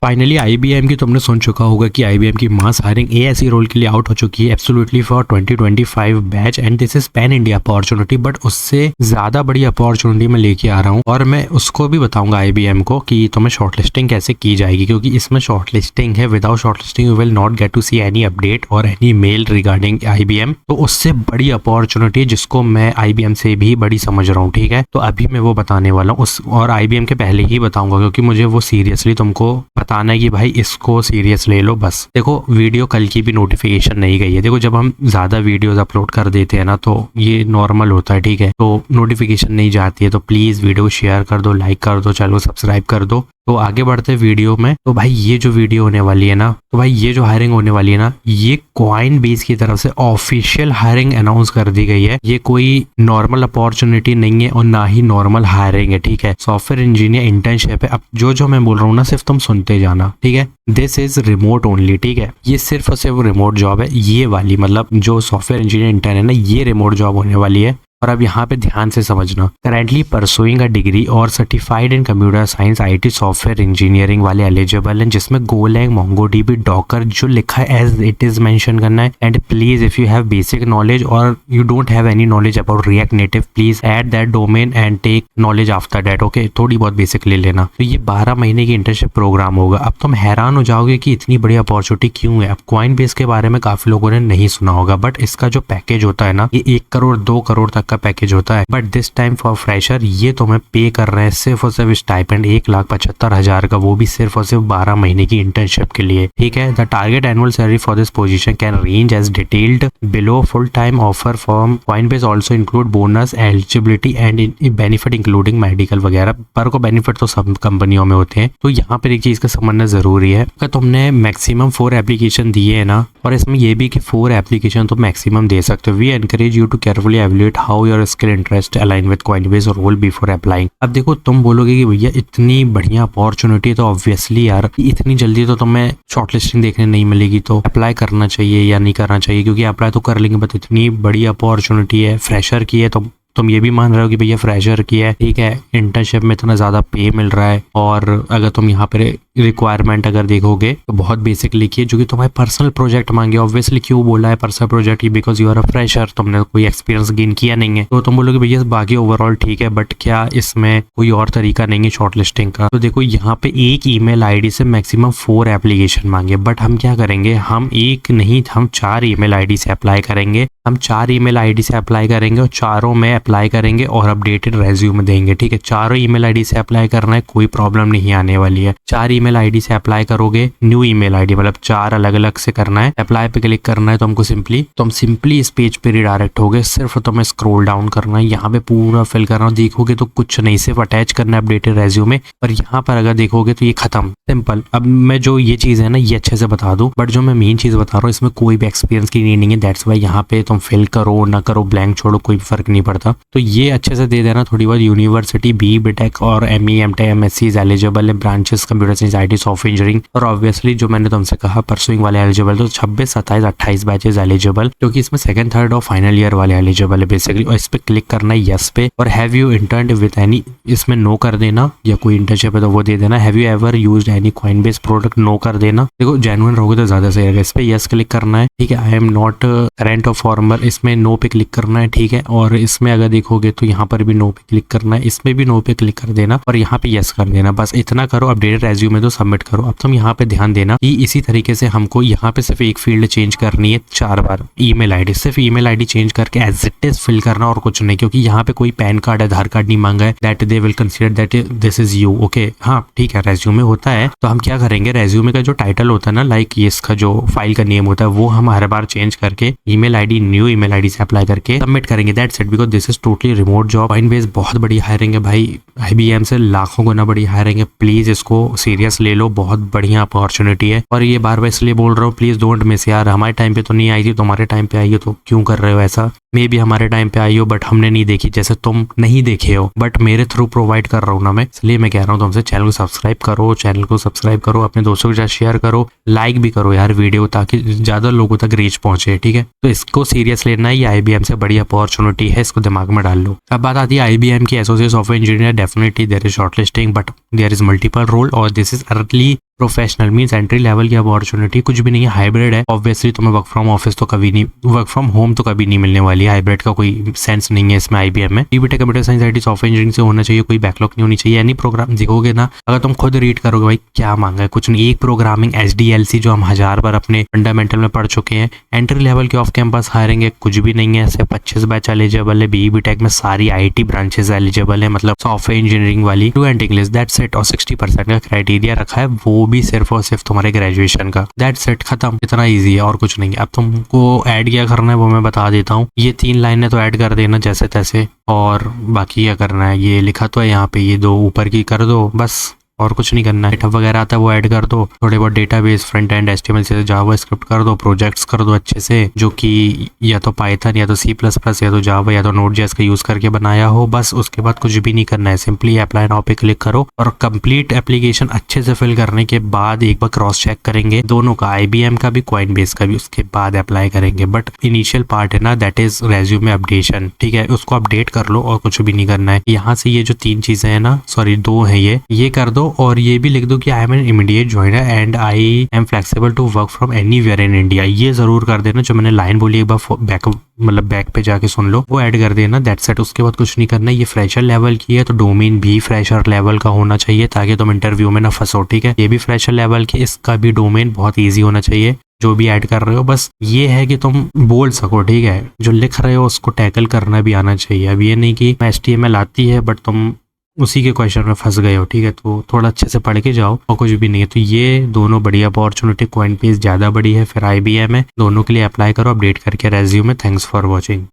Finally IBM की तुमने सुन चुका होगा कि आईबीएम की मास हायरिंग एएसई रोल के लिए आउट हो चुकी है absolutely for 2025 batch and this is pan India opportunity. But उससे ज्यादा बड़ी अपॉर्चुनिटी मैं लेके आ रहा हूँ और मैं उसको भी बताऊंगा आईबीएम को कि तुम्हें शॉर्टलिस्टिंग कैसे की जाएगी, क्योंकि इसमें शॉर्टलिस्टिंग है। Without shortlisting you will not get to see any update और एनी मेल रिगार्डिंग आईबीएम। तो उससे बड़ी अपॉर्चुनिटी जिसको मैं आईबीएम से भी बड़ी समझ रहा हूँ, ठीक है। तो अभी मैं वो बताने वाला हूँ उस और आईबीएम के पहले ही बताऊंगा, क्योंकि मुझे वो सीरियसली तुमको बताना है कि भाई इसको सीरियस ले लो। बस देखो, वीडियो कल की भी नोटिफिकेशन नहीं गई है। देखो, जब हम ज्यादा वीडियोस अपलोड कर देते हैं ना तो ये नॉर्मल होता है, ठीक है। तो नोटिफिकेशन नहीं जाती है, तो प्लीज वीडियो शेयर कर दो, लाइक कर दो, चैनल को सब्सक्राइब कर दो। तो आगे बढ़ते वीडियो में। तो भाई ये जो वीडियो होने वाली है ना, तो भाई ये जो हायरिंग होने वाली है ना, ये कॉइनबेस की तरफ से ऑफिशियल हायरिंग अनाउंस कर दी गई है। ये कोई नॉर्मल अपॉर्चुनिटी नहीं है और ना ही नॉर्मल हायरिंग है, ठीक है। सॉफ्टवेयर इंजीनियर इंटर्नशिप है। अब जो मैं बोल रहा हूँ ना, सिर्फ तुम सुनते जाना, ठीक है। दिस इज रिमोट ओनली, ठीक है। ये सिर्फ और सिर्फ रिमोट जॉब है। ये वाली मतलब जो सॉफ्टवेयर इंजीनियर इंटर्न है ना, ये रिमोट जॉब होने वाली है। और अब यहाँ पे ध्यान से समझना, करेंटली परसुइंग अ डिग्री और certified in computer science IT software engineering वाले एलिजिबल हैं, जिसमें गोलैंग, मोंगोडीबी, डॉकर जो लिखा है एज इट इज मेंशन करना है। And please if you have basic knowledge और you don't have any knowledge about React Native, please add that domain and take knowledge after that, okay. थोड़ी बहुत basic ले लेना। तो ये 12 महीने की इंटर्नशिप प्रोग्राम होगा। अब तुम हैरान हो जाओगे कि इतनी बड़ी अपॉर्चुनिटी क्यों है। अब कॉइनबेस के बारे में काफी लोगों ने नहीं सुना होगा, बट इसका जो पैकेज होता है ना, ये 1 करोड़ 2 करोड़ तक का पैकेज होता है। But this time for fresher ये तुम्हें पे कर रहे हैं सिर्फ और सिर्फ स्टाइपेंड 1,75,000 का, वो भी सिर्फ और सिर्फ 12 महीने की इंटर्नशिप के लिए, ठीक है। The target annual salary for this position can range as detailed below. Full time offer from Coinbase also include bonus, eligibility and benefit including medical वगैरह। पर को बेनिफिट तो सब कंपनियों में होते हैं। तो यहाँ पर एक चीज का समझना जरूरी है कि तुमने मैक्सिमम 4 एप्लीकेशन दिए है ना, और इसमें ये भी कि 4 एप्लीकेशन तो मैक्सिमम दे सकते हो। We encourage you to carefully evaluate how your skill interest align with Coinbase role before applying. अब देखो, तुम बोलोगे कि भैया इतनी बढ़िया अपॉर्चुनिटी, तो ऑब्वियसली यार इतनी जल्दी तो तुम्हें शॉर्टलिस्टिंग देखने नहीं मिलेगी, तो अप्लाई करना चाहिए या नहीं करना चाहिए, क्योंकि अप्लाई तो कर लेंगे। बट इतनी बड़ी अपॉर्चुनिटी है, फ्रेशर की है, तो तुम ये भी मान रहे हो कि भैया फ्रेशर की है, ठीक है, इंटर्नशिप में इतना ज्यादा पे मिल रहा है। और अगर तुम यहाँ पे रिक्वायरमेंट अगर देखोगे तो बहुत बेसिक लिखी है, जो कि तुम्हारे पर्सनल प्रोजेक्ट मांगे। ऑब्वियसली क्यों बोला है personal project, because you are a fresher, तुमने कोई एक्सपीरियंस गेन किया नहीं है। तो तुम बोलोगे भैया बाकी ओवरऑल ठीक है, बट क्या इसमें कोई और तरीका नहीं है शॉर्टलिस्टिंग का। तो देखो, यहाँ पे एक ईमेल आईडी से मैक्सिमम 4 एप्लीकेशन मांगे। बट हम क्या करेंगे, हम एक नहीं, हम 4 ईमेल आईडी से अप्लाई करेंगे। हम 4 ईमेल आईडी से अप्लाई करेंगे और चारों में अप्लाई करेंगे और अपडेटेड रेज्यूमे देंगे, ठीक है। चारों ईमेल आईडी से अप्लाई करना है, कोई प्रॉब्लम नहीं आने वाली है। 4 ईमेल आईडी से अप्लाई करोगे, न्यू ईमेल आईडी मतलब 4 अलग अलग से करना है। अप्लाई पे क्लिक करना है, तो हमको सिंपली इस पेज पे रिडायरेक्ट होगे। सिर्फ तुम्हें स्क्रॉल डाउन करना है, यहाँ पे पूरा फिल करना। देखोगे तो कुछ नहीं, सिर्फ अटैच करना है अपडेटेड रेज्यूमे। पर यहाँ पर अगर देखोगे तो ये खत्म, सिंपल। अब मैं जो ये चीज है ना, ये अच्छे से बता दूं, बट जो मैं मेन चीज बता रहा हूँ, इसमें कोई भी एक्सपीरियंस की नीड नहीं है। दैट्स वाई यहाँ पे तुम फिल करो ना करो, ब्लैंक छोड़ो, कोई फर्क नहीं पड़ता। तो ये अच्छे से दे देना। थोड़ी बहुत यूनिवर्सिटी, बीटेक और एमई, एमटेक, एमएससी एलिजिबल है। Branches computer science, IT, software engineering. और ऑब्वियसली जो मैंने तुमसे कहा परसुइंग वाले एलिजिबल, तो 26, 27, 28 बैचेस एलिजिबल, क्योंकि इसमें 2nd, 3rd और फाइनल ईयर वाले एलिजिबल है बेसिकली। और इस पे क्लिक करना है यस पे। और हैव यू इंटर्नड विद एनी, इसमें नो कर देना, या कोई इंटर्नशिप है तो वो दे देना। Have you ever used any Coinbase product, no कर देना। देखो, जेन्युइन रहोगे तो ज्यादा सही रहेगा। इस पे यस क्लिक करना है, ठीक है। आई एम नॉट करंट और फॉर्मर, इसमें नो पे क्लिक करना है, ठीक है। और इसमें अगर देखोगे तो यहाँ पर भी नो पे क्लिक करना है, इसमें भी नो पे क्लिक कर देना और यहाँ पे यस कर देना। बस इतना करो, अपडेटेड रेज्यूमे तो सबमिट करो। अब तुम यहाँ पे ध्यान देना कि इसी तरीके से हमको यहाँ पे सिर्फ एक फील्ड चेंज करनी है 4 बार। ईमेल आईडी, सिर्फ ईमेल आईडी चेंज करके एज इट इज फिल करना और कुछ नहीं, क्योंकि यहाँ पे कोई पैन कार्ड, आधार कार्ड नहीं मांगा है। That they will consider that this is you, okay. हाँ ठीक है, रेज्यूमे होता है तो हम क्या करेंगे, रेज्यूमे का जो टाइटल होता है ना, लाइक ये इसका जो फाइल का नेम होता है, वो हम हर बार चेंज करके email ID, new email ID से अप्लाई करके सबमिट करेंगे। That's it, because this is totally remote job. Coinbase बहुत बड़ी हायरिंग है भाई, आईबीएम से लाखों गुना बड़ी हायरिंग है। प्लीज इसको सीरियस ले लो, बहुत बढ़िया अपॉर्चुनिटी है। और ये बार बार इसलिए बोल रहा हूँ, प्लीज डोंट मिस यार। हमारे टाइम पे तो नहीं आई थी, तुम्हारे टाइम पे आई हो, तो क्यों कर रहे हो ऐसा। मे भी हमारे टाइम पे आई हो बट हमने नहीं देखी, जैसे तुम नहीं देखे हो, बट मेरे थ्रू प्रोवाइड कर रहा हूँ ना मैं, इसलिए मैं कह रहा हूँ तुमसे चैनल को सब्सक्राइब करो, अपने दोस्तों के साथ शेयर करो, लाइक भी करो यार वीडियो, ताकि ज्यादा लोगों तक रीच पहुंचे, ठीक है। तो इसको सीरियस लेना है, ये आईबीएम से बड़ी अपॉर्चुनिटी है, इसको दिमाग में डाल लो। अब बात आती है आईबीएम की associate software engineer. Definitely there is shortlisting but there is multiple role और this is early professional means entry level की अपॉर्चुनिटी कुछ भी नहीं है, हाइब्रिड है। ऑब्वियसली तुम्हें वर्क फ्रॉम ऑफिस तो कभी नहीं, वर्क फ्रॉम होम तो कभी नहीं मिलने वाली है, हाइब्रिड का कोई सेंस नहीं है इसमें आईबीएम में। BTech computer science IT software engineering से होना चाहिए, कोई बैकलॉग नहीं होनी चाहिए। एनी प्रोग्राम देखोगे ना, अगर तुम खुद रीड करोगे भाई क्या मांगा है, कुछ नहीं, एक प्रोग्रामिंग एचडीएलसी जो हम 1000 बार अपने फंडामेंटल में पढ़ चुके हैं। एंट्री लेवल के ऑफ कैंपस हायरिंग है, कुछ भी नहीं है। सिर्फ 25 बैच एलिजिबल है, बीटेक में सारी आईटी ब्रांचेस एलिजिबल है, मतलब सॉफ्टवेयर इंजीनियरिंग वाली, फ्लुएंट इंग्लिश, दैट्स इट। और 60% का क्राइटेरिया रखा है, वो भी सिर्फ और सिर्फ तुम्हारे ग्रेजुएशन का, दैट्स इट, खत्म। इतना ईजी है और कुछ नहीं है। अब तुमको ऐड क्या करना है वो मैं बता देता हूँ। ये 3 लाइनें तो ऐड कर देना जैसे तैसे, और बाकी क्या करना है, ये लिखा तो है यहाँ पे, ये 2 ऊपर की कर दो बस, और कुछ नहीं करना है। गिटहब वगैरह आता है वो ऐड कर दो, थोड़े बहुत डेटाबेस, फ्रंट एंड एचटीएमएल से जावा स्क्रिप्ट कर दो, प्रोजेक्ट्स कर दो अच्छे से, जो कि या तो पाइथन या तो C++ या तो जावा या तो नोड.जेएस का यूज करके बनाया हो। बस उसके बाद कुछ भी नहीं करना है, सिंपली अप्लाई नाउ पे क्लिक करो और कंप्लीट एप्लीकेशन अच्छे से फिल करने के बाद एक बार क्रॉस चेक करेंगे दोनों का, आईबीएम का भी कॉइनबेस का भी, उसके बाद अप्लाई करेंगे। बट इनिशियल पार्ट है ना, दैट इज रेज्यूमे अपडेशन, ठीक है, उसको अपडेट कर लो और कुछ भी नहीं करना है। यहाँ से ये जो 3 चीजें हैं ना, सॉरी 2 है, ये कर दो और ये भी लिख दो कि I am an immediate joiner and I am flexible to work from anywhere in India. ये जरूर कर देना, जो मैंने लाइन बोली एक बार बैक पे जाके सुन लो, वो ऐड कर देना, दैट्स इट। उसके बाद कुछ नहीं करना। ये फ्रेशर लेवल की है तो डोमेन भी फ्रेशर लेवल का होना चाहिए ताकि तुम इंटरव्यू में ना फंसो, ठीक है। ये भी फ्रेशर लेवल की, इसका भी डोमेन बहुत ईजी होना चाहिए जो भी ऐड कर रहे हो। बस ये है कि तुम बोल सको, ठीक है, जो लिख रहे हो उसको टैकल करना भी आना चाहिए। अब ये नहीं कि HTML आती है बट तुम उसी के क्वेश्चन में फंस गए हो, ठीक है, तो थोड़ा अच्छे से पढ़ के जाओ और कुछ भी नहीं है। तो ये दोनों बड़ी अपॉर्चुनिटी, कॉइनबेस ज़्यादा बड़ी है, फिर IBM है, दोनों के लिए अप्लाई करो अपडेट करके रेज्यूमे। Thanks for watching.